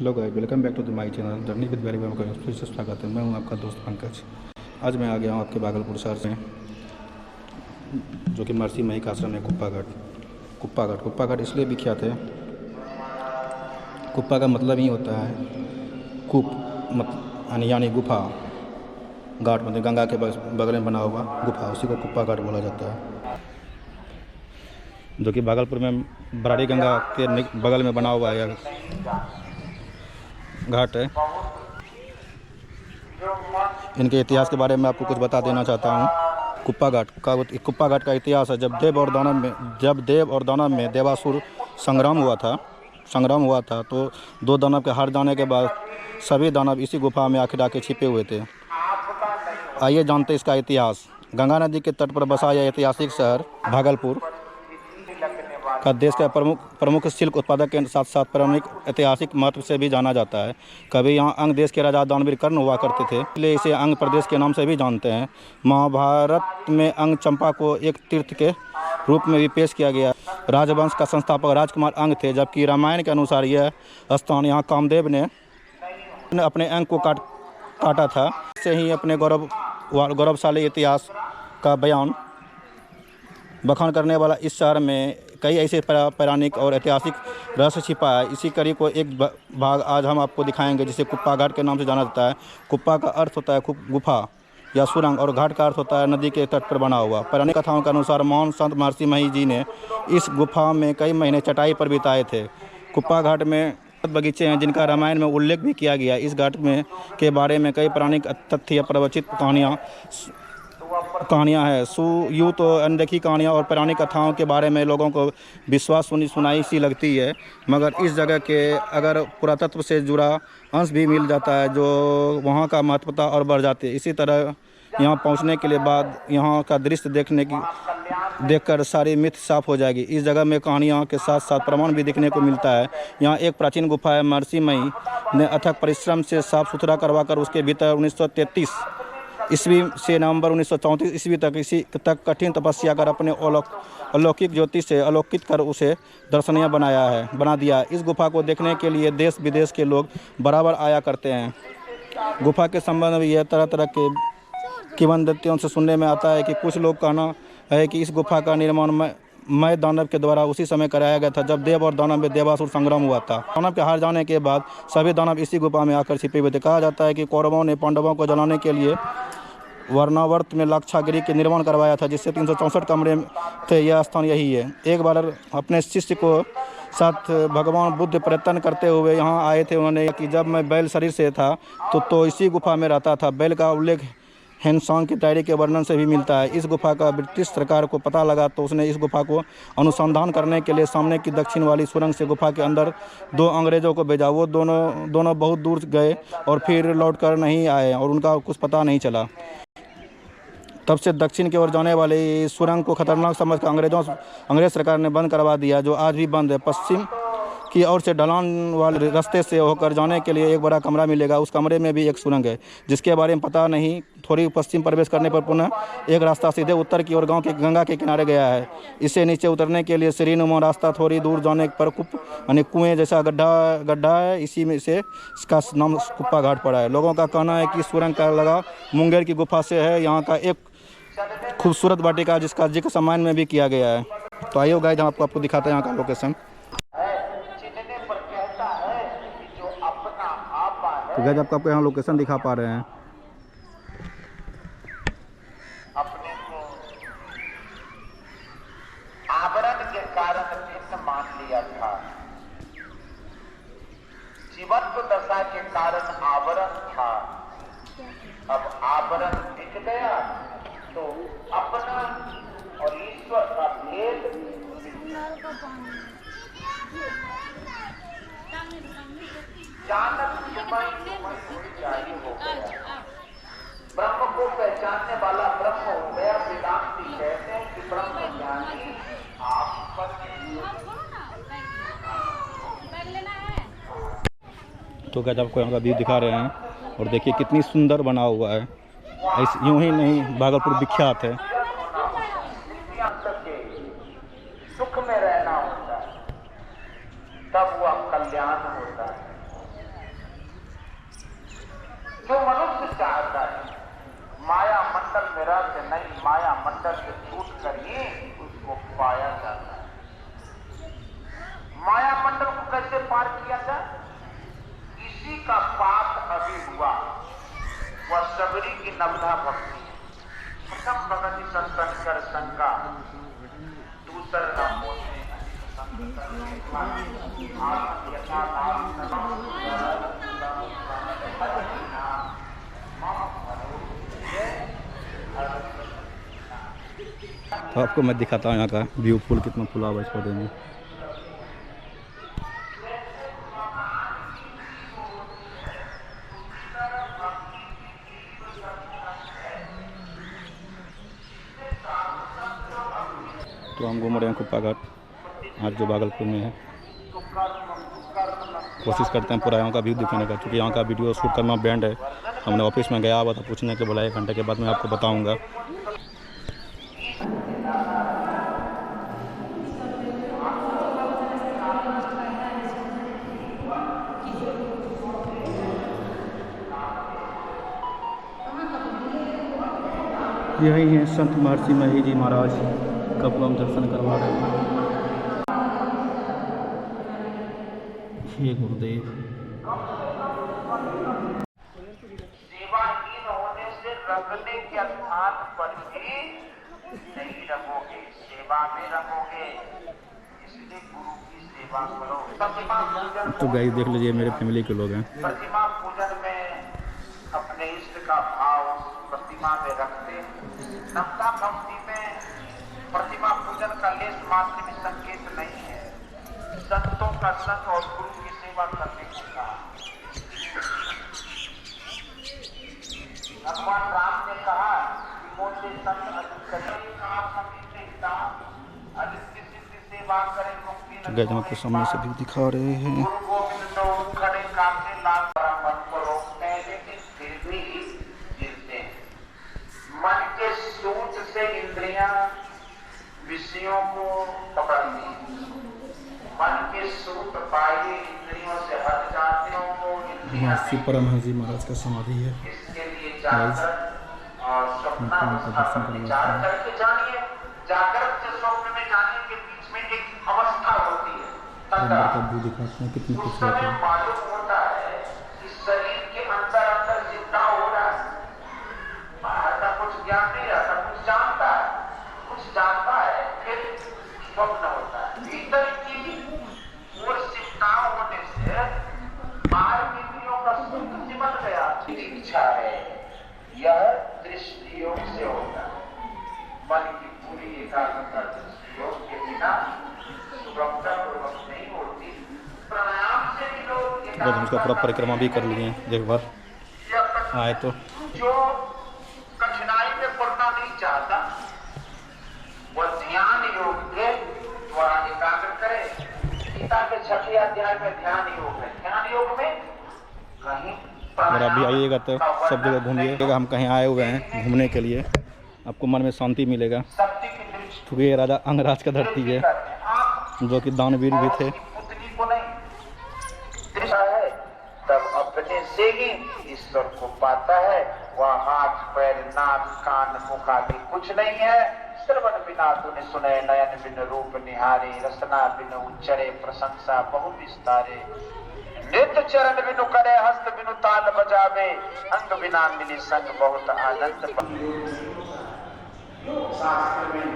Hello guys, welcome back to the my channel journey with very well. फिर से स्वागत है। मैं हूं आपका दोस्त पंकज। आज मैं आ गया हूं आपके भागलपुर शहर में, जो कि महर्षि मही का आश्रम है। कुप्पा घाट इसलिए विख्यात है। कुप्पा का मतलब ही होता है कूप, मत यानी गुफा। घाट मतलब गंगा के बगल में बना हुआ गुफा, उसी को कुप्पा घाट बोला जाता है, जो कि भागलपुर में बराड़ी गंगा के बगल में बना हुआ है घाट है। इनके इतिहास के बारे में आपको कुछ बता देना चाहता हूँ। कुप्पा घाट का इतिहास है, जब देव और दानव में देवासुर संग्राम हुआ था तो दो दानव के हार जाने के बाद सभी दानव इसी गुफा में आखिर आके छिपे हुए थे। आइए जानते इसका इतिहास। गंगा नदी के तट पर बसा यह ऐतिहासिक शहर भागलपुर का देश का प्रमुख सिल्क उत्पादक के साथ साथ प्रमुख ऐतिहासिक महत्व से भी जाना जाता है। कभी यहाँ अंग देश के राजा दानवीर कर्ण हुआ करते थे, इसलिए इसे अंग प्रदेश के नाम से भी जानते हैं। महाभारत में अंग चंपा को एक तीर्थ के रूप में भी पेश किया गया। राजवंश का संस्थापक राजकुमार अंग थे, जबकि रामायण के अनुसार यह स्थान यहाँ कामदेव ने अपने अंग को काटा था। इससे ही अपने गौरवशाली इतिहास का बखान करने वाला इस शहर में कई ऐसे पौराणिक और ऐतिहासिक रहस्य छिपा है। इसी कड़ी को एक भाग आज हम आपको दिखाएंगे, जिसे कुप्पा घाट के नाम से जाना जाता है। कुप्पा का अर्थ होता है गुफा या सुरंग, और घाट का अर्थ होता है नदी के तट पर बना हुआ। पौराणिक कथाओं के अनुसार महान संत महर्षि मही जी ने इस गुफा में कई महीने चटाई पर बिताए थे। कुप्पा घाट में बगीचे हैं जिनका रामायण में उल्लेख भी किया गया। इस घाट में के बारे में कई पौराणिक तथ्य या प्रवचित कहानियाँ हैं। यूँ तो अनदेखी कहानियाँ और पौराणिक कथाओं के बारे में लोगों को विश्वास सुनाई सी लगती है, मगर इस जगह के अगर पुरातत्व से जुड़ा अंश भी मिल जाता है, जो वहाँ का महत्वता और बढ़ जाती है। इसी तरह यहाँ पहुँचने के लिए बाद यहाँ का दृश्य देखकर सारी मिथ साफ हो जाएगी। इस जगह में कहानियों के साथ साथ प्रमाण भी देखने को मिलता है। यहाँ एक प्राचीन गुफा है। महर्षि मही ने अथक परिश्रम से साफ सुथरा करवाकर उसके भीतर 1933 ईस्वी से नवंबर 1934 ईस्वी तक कठिन तपस्या कर अपने अलौकिक ज्योति से अलौकिक कर उसे दर्शनीय बना दिया। इस गुफा को देखने के लिए देश विदेश के लोग बराबर आया करते हैं। गुफा के संबंध में यह तरह तरह के किंवदंतियों से सुनने में आता है कि कुछ लोग कहना है कि इस गुफा का निर्माण मय दानव के द्वारा उसी समय कराया गया था जब देव और दानव में देवासुर संग्राम हुआ था। दानव के हार जाने के बाद सभी दानव इसी गुफा में आकर छिपे हुए थे। कहा जाता है कि कौरवों ने पांडवों को जलाने के लिए वर्णावर्त में लाक्षागिरी के निर्माण करवाया था, जिससे 364 कमरे थे। यह स्थान यही है। एक बार अपने शिष्य को साथ भगवान बुद्ध प्रयत्न करते हुए यहाँ आए थे। उन्होंने कि जब मैं बैल शरीर से था तो इसी गुफा में रहता था। बैल का उल्लेख हेनसांग की डायरी के वर्णन से भी मिलता है। इस गुफा का ब्रिटिश सरकार को पता लगा तो उसने इस गुफा को अनुसंधान करने के लिए सामने की दक्षिण वाली सुरंग से गुफा के अंदर 2 अंग्रेज़ों को भेजा। वो दोनों बहुत दूर गए और फिर लौटकर नहीं आए और उनका कुछ पता नहीं चला। तब से दक्षिण की ओर जाने वाली सुरंग को खतरनाक समझकर अंग्रेज सरकार ने बंद करवा दिया, जो आज भी बंद है। पश्चिम की ओर से ढलान वाले रास्ते से होकर जाने के लिए एक बड़ा कमरा मिलेगा। उस कमरे में भी एक सुरंग है, जिसके बारे में पता नहीं। थोड़ी पश्चिम प्रवेश करने पर पुनः एक रास्ता सीधे उत्तर की ओर गांव के गंगा के किनारे गया है। इससे नीचे उतरने के लिए सीढ़ीनुमा रास्ता। थोड़ी दूर जाने पर कुएं जैसा गड्ढा है। इसी में से इसका नाम कुप्पा घाट पड़ा है। लोगों का कहना है कि सुरंग का लगा मुंगेर की गुफा से है। यहाँ का एक खूबसूरत वाटिका जिसका जिक्र सम्मान में भी किया गया है। तो आइए गाइस, हम आपको दिखाते हैं यहाँ का लोकेशन। तो गाइस, आपको यहाँ लोकेशन दिखा पा रहे हैं। अपने को आवरण के कारण चिन्ह मान लिया था। जीवत्व दशा के कारण आवरण था। अब आवरण दिख गया तो अपना और ईश्वर का भेद जानक हो गया। ब्रह्म को पहचानने वाला ब्रह्म हो गया। वेदांती कहते हैं कि ब्रह्म ज्ञानी आप पर। तो क्या आपको यहाँ का व्यू दिखा रहे हैं, और देखिए कितनी सुंदर बना हुआ है। ऐसे यूँ ही नहीं, भागलपुर विख्यात है। सुख में रहना होता है, तब वह कल्याण होता है। जो मनुष्य चाहता है माया मंडल में रह के नहीं, माया मंडल से छूट कर ही उसको पाया जाता है। माया मंडल को कैसे पार किया जाए? इसी का पाठ अभी हुआ, वह सबरी की नवधा भक्ति। प्रथम भगति संकर शंका, दूसर नामों से तो आपको मैं दिखाता हूँ यहाँ का व्यू, फूल कितना फुला हुआ है इस पौधे में। तो हम घूम रहे हैं कुप्पा घाट आज जो भागलपुर में है। कोशिश करते हैं पूरा यहाँ का व्यू दिखाने का, क्योंकि यहाँ का वीडियो शूट करना बैंड है। हमने ऑफिस में गया हुआ था पूछने के, बोला 1 घंटे के बाद मैं आपको बताऊँगा। यही हैं संत महर्षि मही जी महाराज का हम दर्शन करवा रहे हैं। हे गुरुदेव। सेवाहीन होने से रखने के स्थान पर भी नहीं रखोगे, सेवा में रखोगे, इसलिए गुरु की सेवा करो। प्रतिमा पूजन, तो गाइस देख लीजिए मेरे फैमिली के लोग हैं। प्रतिमा पूजन में अपने इष्ट का भाव प्रतिमा में रखते। नवता भक्ति में प्रतिमा पूजन का लेस मात्र भी संकेत नहीं है। संतों का संग और गुरु की सेवा करने को कहा। भगवान राम ने कहा कि मोटे संत अधिक सिद्धि सेवा करे मुक्ति न। गाइस आपको सामने से भी दिखा रहे हैं। गुरु गोविंद तो खड़े काफी लाभ मन को रोकते हैं, लेकिन फिर भी गिरते हैं। मन के सूच से इंद्रियां विषयों को पकड़ती हैं। मन के सूत बाह्य इंद्रियों से हट जाते हैं। महर्षि परमहंस जी महाराज का समाधि है। इसके लिए जागृत और स्वप्नावस्था पर विचार करके जानिए। जागृत से स्वप्न में जाने के बीच में एक अवस्था होती है, अंदर का व्यू दिखाते हैं कितनी उस खूबसूरत समय है। मालूम होता है कि शरीर के अंदर अंदर जिंदा हो रहा है। बाहर का कुछ ज्ञान नहीं रहता, कुछ जानता है, फिर स्वप्न होता है। भीतर की ओर चिंताओं होने से बाहर इंद्रियों का सुख सिमट गया। इच्छा है, यह दृष्टि योग से होता है। मन की पूरी एकाग्रता दृष्टि योग के बिना सुगमता पूर्वक नहीं होती। प्राणायाम से भी लोग जब हम उसका पूरा परिक्रमा भी कर लिए एक बार आए तो। जो कठिनाई में पड़ना नहीं चाहता वह ध्यान योग के द्वारा एकाग्र करे। गीता के 6वें अध्याय में ध्यान योग है। ध्यान योग में कहीं अगर आप भी आइएगा तो सब जगह घूमिए। हम कहीं आए हुए हैं घूमने के लिए, आपको मन में शांति मिलेगा। शक्ति की दृष्टि क्योंकि ये राजा अंगराज का धरती है, जो कि दानवीर भी थे। पुतली को नहीं दृष्टा है, तब अपने से ही ईश्वर को पाता है। वह हाथ पैर नाक कान मुख आदि कुछ नहीं है। श्रवण बिना तूने सुने, नयन बिन रूप निहारे, रसना बिन उच्चरे, प्रशंसा बहु विस्तारे। नित्य चरण बिनु करे, हस्त बिनु ताल बजावे, अंग बिना मिली संग बहुत आनंद। शास्त्र में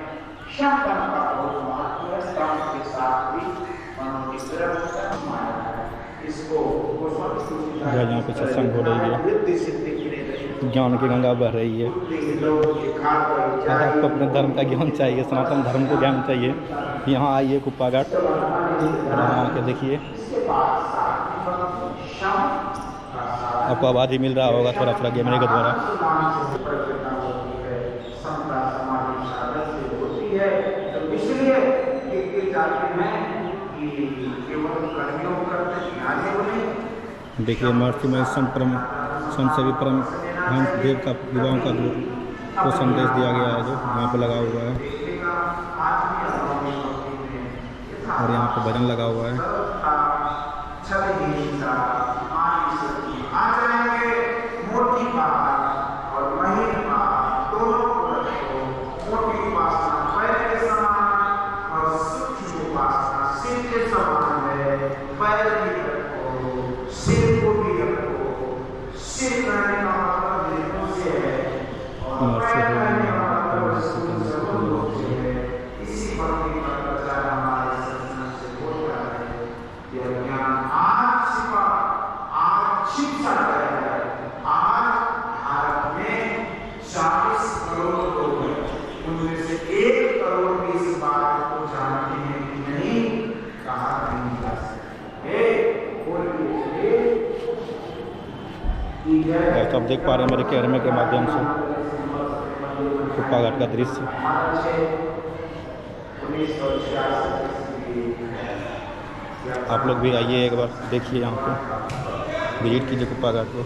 शंकर का बहुत महत्व है। प्राण के साथ भी मनो की तरफ इसको यहाँ पे सत्संग हो रही है, ज्ञान की गंगा बह रही है। आपको अपने धर्म का ज्ञान चाहिए, सनातन धर्म को ज्ञान चाहिए, यहाँ आइए कुप्पा घाट, यहाँ आके देखिए। आपको आवाज़ ही मिल रहा होगा थोड़ा थोड़ा कैमरे के द्वारा। देखिए महर्षि में संत सेवी परम हंस देव का विवाहों का जो को संदेश दिया गया है, जो यहाँ पे लगा हुआ है, और यहाँ पे भजन लगा हुआ है। मोटे तो आप देख पा रहे हैं मेरे कैमरे के माध्यम से कुप्पा घाट का दृश्य। आप लोग भी आइए, एक बार देखिए, यहाँ पे विजिट कीजिए कुप्पा घाट को।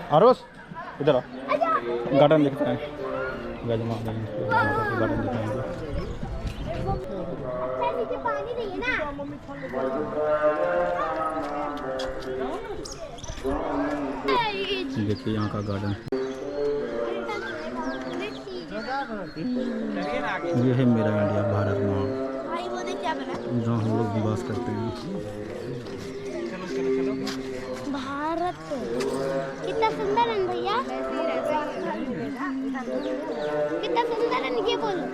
आरोस इधर आ, गार्डन दिखता है, गार्डन दिखाएंगे। नीचे पानी नहीं है ना। देखिए यहाँ का गार्डन, ये है मेरा इंडिया भारत माँ, जहाँ हम लोग निवास करते हैं। भारत कितना सुंदर है भैया, कितना सुंदर है, ये बोलो।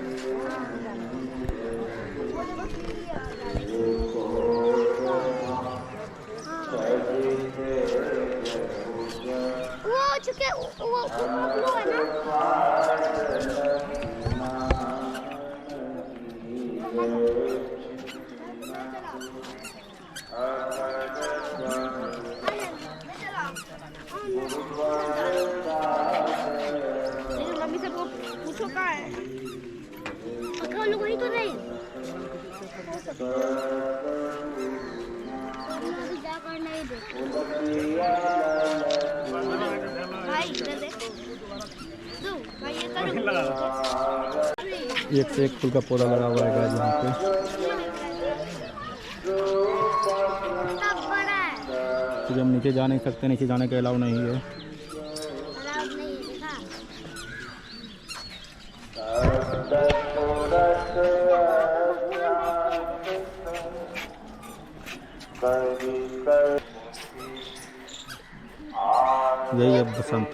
वो चुके वो है ना। मम्मी से पूछो क्या है, लोग वही तो नहीं जाकर नहीं दे भाई, इधर देख दो भाई, ये करो। एक से एक फूल का पौधा लगा हुआ है गाइस यहाँ पे। तो हम नीचे जा नहीं सकते, नीचे जाने का अलाउ नहीं है। यही है बसंत।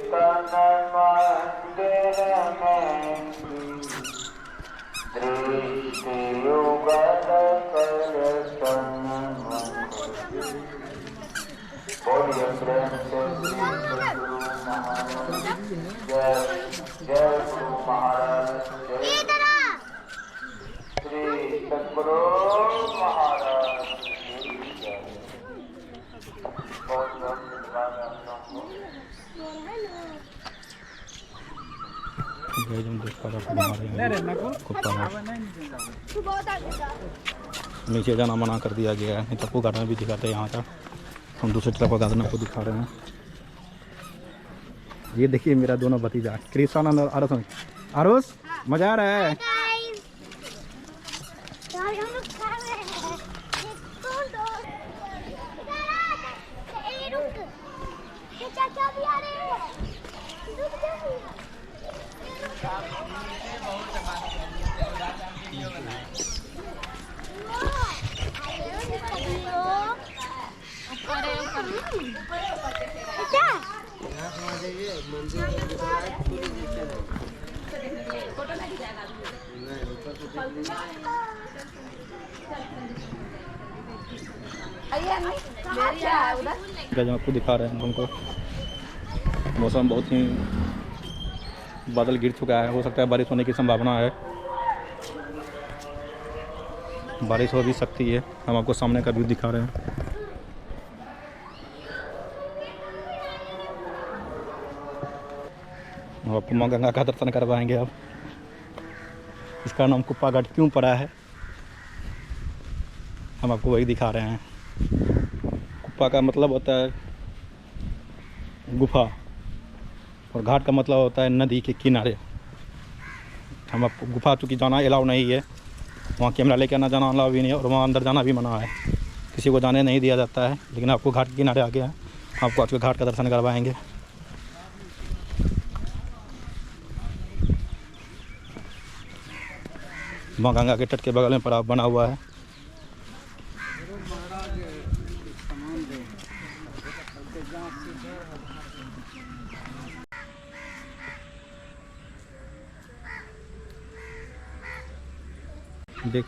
नीचे जाना मना कर दिया गया है, नहीं तो आपको गार्डन भी दिखाते हैं यहाँ का। हम दूसरी तरफ का गार्डन आपको दिखा रहे हैं। ये देखिए मेरा दोनों भतीजा कृष्णानंद और आरोस। आरोस मजा आ रहा है। जब आपको दिखा रहे हैं उनको, मौसम बहुत ही बादल गिर चुका है, हो सकता है बारिश होने की संभावना है, बारिश हो भी सकती है। हम आपको सामने का व्यू दिखा रहे हैं। आपको माँ गंगा का दर्शन करवाएंगे। अब इसका नाम कुप्पा घाट क्यों पड़ा है, हम आपको वही दिखा रहे हैं। कुप्पा का मतलब होता है गुफा, और घाट का मतलब होता है नदी के किनारे। हम आपको गुफा चूँकि जाना अलाउ नहीं है, वहाँ कैमरा लेकर ना जाना अलाउ भी नहीं है, और वहाँ अंदर जाना भी मना है, किसी को जाने नहीं दिया जाता है। लेकिन आपको घाट के किनारे आके आपको आज के घाट का दर्शन करवाएंगे। माँ गंगा के तट के बगल में पड़ा बना हुआ है। देख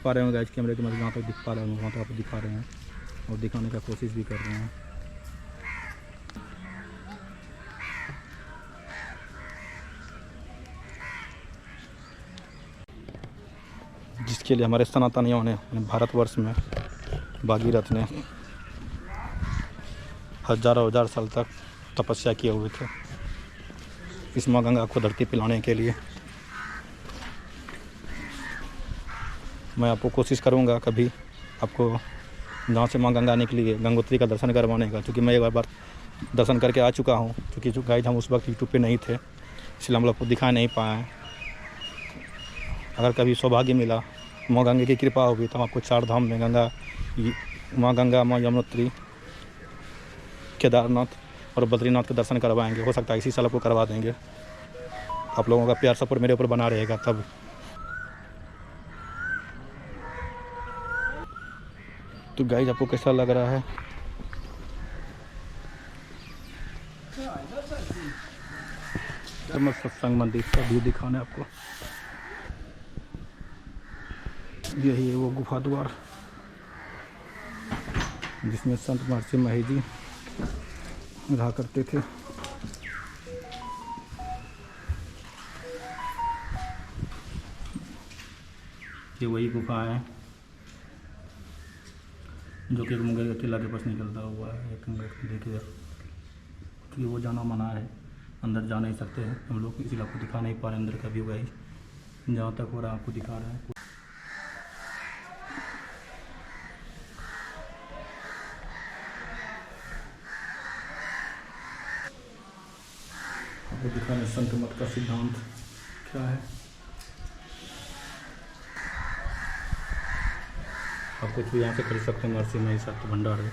पा रहे हो गाइस, कैमरे के मध्य जहाँ तक दिख पा रहे हैं वहाँ तक आपको दिखा रहे हैं और दिखाने का कोशिश भी कर रहे हैं। जिसके लिए हमारे सनातनियों ने भारतवर्ष में भागीरथ ने हजारों हजार साल तक तपस्या किए हुए थे इस माँ गंगा को धरती पिलाने के लिए। मैं आपको कोशिश करूंगा कभी आपको जहाँ से माँ गंगा निकली है गंगोत्री का दर्शन करवाने का, क्योंकि मैं एक बार दर्शन करके आ चुका हूँ। क्योंकि जो गाइड हम उस वक्त यूट्यूब पे नहीं थे इसलिए हम लोग को दिखा नहीं पाए। अगर कभी सौभाग्य मिला, माँ गंगा की कृपा होगी तो हम आपको 4 धाम में माँ गंगा, माँ यमुनोत्री, केदारनाथ और बद्रीनाथ के दर्शन करवाएंगे। हो सकता है इसी साल आपको करवा देंगे। आप लोगों का प्यार सपोर्ट मेरे ऊपर बना रहेगा तब। तो गाइस आपको कैसा लग रहा है? सत्संग मंदिर का व्यू दिखाने आपको। यही है वो गुफा द्वार जिसमें संत महर्षि महेश जी रहा करते थे। ये वही गुफा है जो कि मुंगेर के किला के पास निकलता हुआ है। एक देखिए कि वो जाना मना है, अंदर जा नहीं सकते हैं हम लोग, इसीलिए आपको दिखा नहीं पा रहे अंदर का व्यू गाइस। जहाँ तक हो रहा है आपको दिखा रहे हैं। आपको दिखा रहे संत मत का सिद्धांत क्या है। आप कुछ भी यहाँ से खरीद सकते हैं। महर्षि महेश भंडार है।